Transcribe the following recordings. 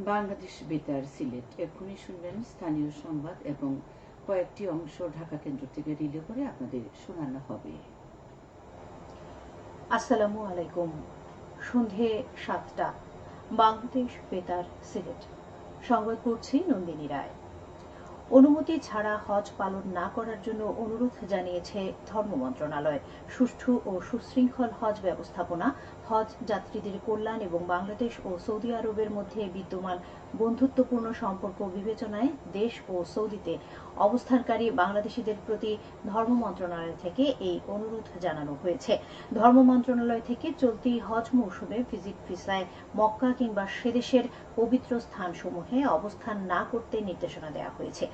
বাংলাদেশ বেতার সিলেট। এক্ষুনি শুনবেন স্থানীয় সংবাদ এবং কয়েকটি অংশ ঢাকা কেন্দ্র থেকে রিলে করে আপনাদের শোনানো হবে। আসসালামু আলাইকুম। সন্ধে 7টা। বাংলাদেশ বেতার সিলেট। সংবাদ পড়ছি নন্দিনী রায়। অনুমতি ছাড়া হজ পালন না করার জন্য অনুরোধ জানিয়েছে ধর্ম মন্ত্রণালয়। সুষ্ঠু ও সুশৃঙ্খল হজ ব্যবস্থাপনা, হজ যাত্রীদের কল্যাণ এবং বাংলাদেশ ও সৌদি আরবের মধ্যে বিদ্যমান বন্ধুত্বপূর্ণ সম্পর্ক বিবেচনায় দেশ ও সৌদিতে অবস্থানকারী বাংলাদেশিদের প্রতি ধর্ম মন্ত্রণালয় থেকে এই অনুরোধ জানানো হয়েছে। ধর্ম মন্ত্রণালয় থেকে চলতি হজ মৌসুমে ভিজিট ভিসায় মক্কা কিংবা সেদেশের পবিত্র স্থানসমূহে অবস্থান না করতে নির্দেশনা দেওয়া হয়েছে।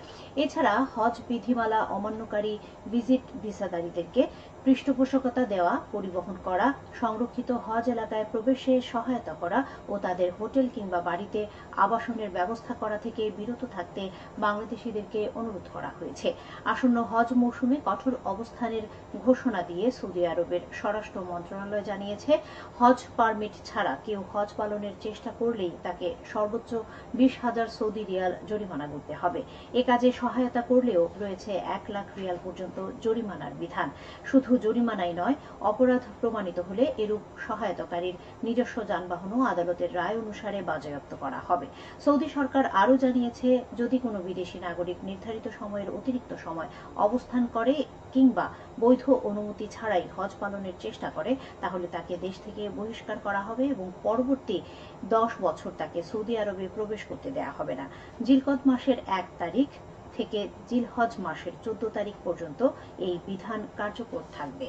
এছাড়া হজ বিধিমালা অমান্যকারী ভিজিট ভিসাধারীদেরকে পৃষ্ঠপোষকতা দেওয়া, পরিবহন করা, সংরক্ষিত হজ এলাকায় প্রবেশে সহায়তা করা ও তাদের হোটেল কিংবা বাড়িতে আবাসনের ব্যবস্থা করা থেকে বিরত থাকতে বাংলাদেশিদেরকে অনুরোধ করা হয়েছে। আসন্ন হজ মৌসুমে কঠোর অবস্থানের ঘোষণা দিয়ে সৌদি আরবের স্বরাষ্ট্র মন্ত্রণালয় জানিয়েছে, হজ পারমিট ছাড়া কেউ হজ পালনের চেষ্টা করলেই তাকে সর্বোচ্চ 20,000 সৌদি রিয়াল জরিমানা করতে হবে। এ কাজে সহায়তা করলেও রয়েছে 1 লাখ রিয়াল পর্যন্ত জরিমানার বিধান। শুধু জরিমানাই নয়, অপরাধ প্রমাণিত হলে এরূপ সহায়তাকারীর নিজস্ব যানবাহনও আদালতের রায় অনুসারে বাজেয়াপ্ত করা হবে। সৌদি সরকার আরও জানিয়েছে, যদি কোনো বিদেশি নাগরিক নির্ধারিত সময়ের অতিরিক্ত সময় অবস্থান করে কিংবা বৈধ অনুমতি ছাড়াই হজ পালনের চেষ্টা করে, তাহলে তাকে দেশ থেকে বহিষ্কার করা হবে এবং পরবর্তী 10 বছর তাকে সৌদি আরবে প্রবেশ করতে দেয়া হবে না। জিলকদ মাসের 1 তারিখ থেকে জিলহজ মাসের 14 তারিখ পর্যন্ত এই বিধান কার্যকর থাকবে।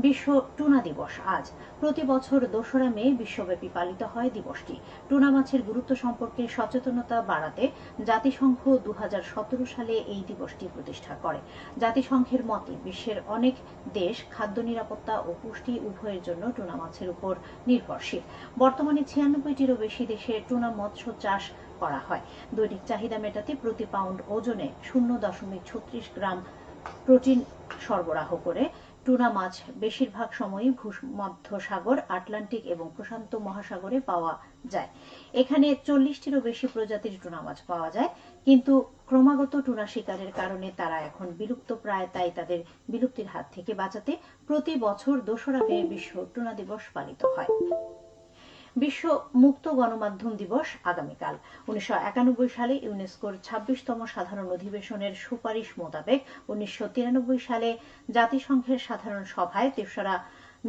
বিশ্ব টুনা দিবস আজ। প্রতি বছর 2রা মে বিশ্বব্যাপী পালিত হয় দিবসটি। টুনা মাছের গুরুত্ব সম্পর্কে সচেতনতা বাড়াতে জাতিসংঘ 2017 সালে এই দিবসটি প্রতিষ্ঠা করে। জাতিসংঘের মতে বিশ্বের অনেক দেশ খাদ্য নিরাপত্তা ও পুষ্টি উভয়ের জন্য টুনা মাছের উপর নির্ভরশীল। বর্তমানে 96টিরও বেশি দেশে টুনা মৎস্য চাষ করা হয়। দৈনিক চাহিদা মেটাতে প্রতি পাউন্ড ওজনে 0.36 গ্রাম প্রোটিন সরবরাহ করে টুনা মাছ বেশিরভাগ সময়ই ভূমধ্য সাগর, আটলান্টিক এবং প্রশান্ত মহাসাগরে পাওয়া যায়। এখানে 40টিরও বেশি প্রজাতির টুনা মাছ পাওয়া যায়, কিন্তু ক্রমাগত টুনা শিকারের কারণে তারা এখন বিলুপ্ত প্রায়। তাই তাদের বিলুপ্তির হাত থেকে বাঁচাতে প্রতি বছর 2রা মে বিশ্ব টুনা দিবস পালিত হয়। বিশ্ব মুক্ত গণমাধ্যম দিবস আগামীকাল। 1991 সালে ইউনেস্কোর 26তম সাধারণ অধিবেশনের সুপারিশ মোতাবেক 1993 সালে জাতিসংঘের সাধারণ সভায় 3রা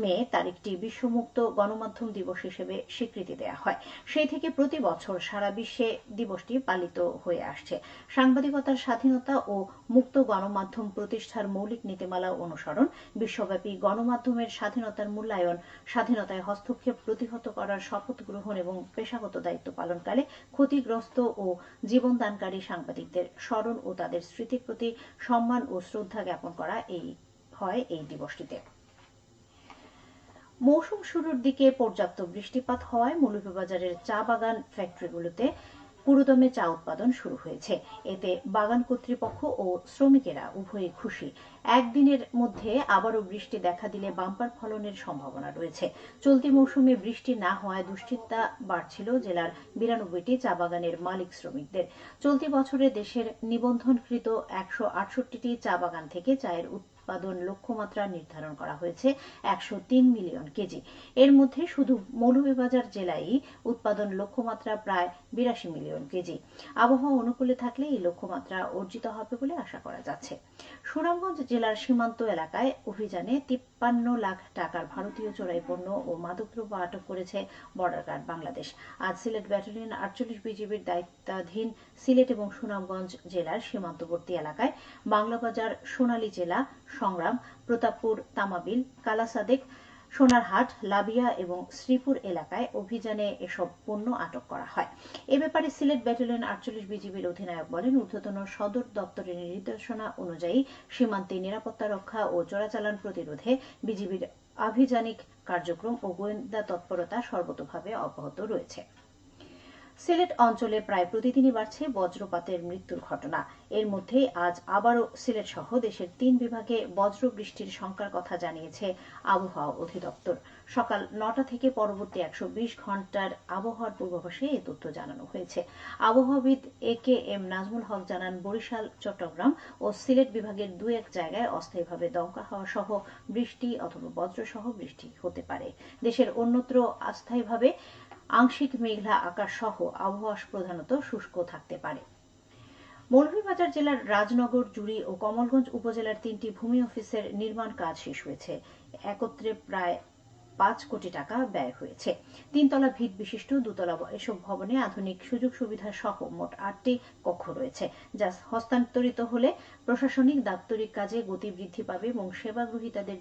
মে তারিখটি বিশ্ব মুক্ত গণমাধ্যম দিবস হিসেবে স্বীকৃতি দেওয়া হয়। সেই থেকে প্রতি বছর সারা বিশ্বে দিবসটি পালিত হয়ে আসছে। সাংবাদিকতার স্বাধীনতা ও মুক্ত গণমাধ্যম প্রতিষ্ঠার মৌলিক নীতিমালা অনুসরণ, বিশ্বব্যাপী গণমাধ্যমের স্বাধীনতার মূল্যায়ন, স্বাধীনতায় হস্তক্ষেপ প্রতিহত করার শপথ গ্রহণ এবং পেশাগত দায়িত্ব পালনকালে ক্ষতিগ্রস্ত ও জীবনদানকারী সাংবাদিকদের স্মরণ ও তাদের স্মৃতির প্রতি সম্মান ও শ্রদ্ধা জ্ঞাপন করা হয় এই দিবসটিতে। মৌসুম শুরুর দিকে পর্যাপ্ত বৃষ্টিপাত হওয়ায় মৌলভীবাজারের চা বাগান ফ্যাক্টরিগুলোতে পুরোদমে চা উৎপাদন শুরু হয়েছে। এতে বাগান কর্তৃপক্ষ ও শ্রমিকেরা উভয়ই খুশি। একদিনের মধ্যে আবারও বৃষ্টি দেখা দিলে বাম্পার ফলনের সম্ভাবনা রয়েছে। চলতি মৌসুমে বৃষ্টি না হওয়ায় দুশ্চিন্তা বাড়ছিল জেলার 92টি চা বাগানের মালিক শ্রমিকদের। চলতি বছরে দেশের নিবন্ধনকৃত 168টি চা বাগান থেকে চায়ের উৎপাদন লক্ষ্যমাত্রা নির্ধারণ করা হয়েছে 103 মিলিয়ন কেজি। এর মধ্যে শুধু মৌলভীবাজার জেলায় উৎপাদন লক্ষ্যমাত্রা প্রায় 82 মিলিয়ন কেজি। আবহাওয়া অনুকূলে থাকলে এই লক্ষ্যমাত্রা অর্জিত হবে বলে আশা করা যাচ্ছে। সুনামগঞ্জ জেলার সীমান্ত এলাকায় অভিযানে 53 লাখ টাকার ভারতীয় চোরাই পণ্য ও মাদকদ্রব্য আটক করেছে বর্ডার গার্ড বাংলাদেশ। আজ সিলেট ব্যাটালিয়ন 48 বিজিবির দায়িত্বাধীন সিলেট এবং সুনামগঞ্জ জেলার সীমান্তবর্তী এলাকায় বাংলাবাজার, সোনালী জেলা, সংগ্রাম, প্রতাপপুর, তামাবিল, কালাসাদেক, সোনারহাট, লাবিয়া এবং শ্রীপুর এলাকায় অভিযানে এসব পণ্য আটক করা হয়। এ ব্যাপারে সিলেট ব্যাটালিয়ন 48 বিজিবির অধিনায়ক বলেন, ঊর্ধ্বতন সদর দপ্তরের নির্দেশনা অনুযায়ী সীমান্তে নিরাপত্তা রক্ষা ও চোরাচালান প্রতিরোধে বিজিবির আভিযানিক কার্যক্রম ও গোয়েন্দা তৎপরতা সর্বতোভাবে অব্যাহত রয়েছে। সিলেট অঞ্চলে প্রায় প্রতিদিনই বাড়ছে বজ্রপাতের মৃত্যুর ঘটনা। এর মধ্যে আজ আবারও সিলেট সহ দেশের 3 বিভাগে বজ্র বৃষ্টির শঙ্কার কথা জানিয়েছে আবহাওয়া অধিদপ্তর। সকাল 9টা থেকে পরবর্তী 120 ঘন্টার আবহাওয়ার পূর্বাভাসে এ তথ্য জানানো হয়েছে। আবহাওয়াবিদ AK.M. নাজমুল হক জানান, বরিশাল, চট্টগ্রাম ও সিলেট বিভাগের 2-1 জায়গায় অস্থায়ীভাবে দমকা হাওয়া সহ বৃষ্টি অথবা বজ্রসহ বৃষ্টি হতে পারে। দেশের অন্যত্র অস্থায়ীভাবে আংশিক মেঘলা আকাশ সহ আবহাওয়া প্রধানত শুষ্ক থাকতে পারে। মৌলভীবাজার জেলার রাজনগর, জুড়ী ও কমলগঞ্জ উপজেলার 3টি ভূমি অফিসের নির্মাণ কাজ শেষ হয়েছে। একত্রে প্রায় 5 কোটি টাকা ব্যয় হয়েছে। 3 তলা ভিত বিশিষ্ট 2 তলা এসব ভবনে আধুনিক সুযোগ সুবিধা সহ মোট 8টি কক্ষ রয়েছে, যা হস্তান্তরিত হলে প্রশাসনিক দাপ্তরিক কাজে গতি বৃদ্ধি পাবে এবং সেবা গ্রহীতাদের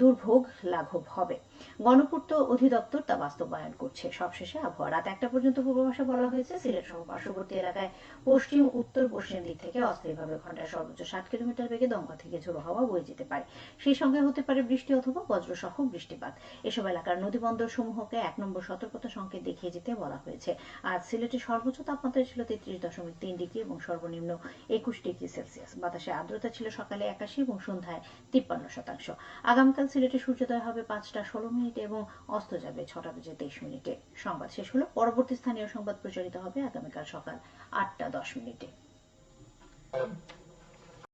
দুর্ভোগ লাঘব হবে। গণপূর্ত অধিদপ্তর তা বাস্তবায়ন করছে। সবশেষে আবহাওয়া। রাত 1টা পর্যন্ত পূর্বাভাসে বলা হয়েছে, সিলেট সহ পার্শ্ববর্তী এলাকায় পশ্চিম উত্তর পশ্চিম দিক থেকে অস্থায়ীভাবে ঘন্টায় সর্বোচ্চ 60 কিলোমিটার বেগে দমকা থেকে ঝোড়ো হাওয়া বয়ে যেতে পারে। সেই সঙ্গে হতে পারে বৃষ্টি অথবা বজ্রসহ বৃষ্টিপাত। এসব এলাকার নদীবন্দর সমূহকে 1 নম্বর সতর্কতা সংকেত দেখিয়ে যেতে বলা হয়েছে। আজ সিলেটের সর্বোচ্চ তাপমাত্রা ছিল 33.3 ডিগ্রি এবং সর্বনিম্ন 21 ডিগ্রি সেলসিয়াস। বাতাসে আর্দ্রতা ছিল সকালে 81 এবং সন্ধ্যায় 53%। আগামীকাল সিলেটে সূর্যোদয় হবে 5টা 16 মিনিটে এবং অস্ত যাবে 6টা বেজে 23 মিনিটে। সংবাদ শেষ হলো। পরবর্তী স্থানীয় সংবাদ প্রচারিত হবে আগামীকাল সকাল 8টা 10 মিনিটে।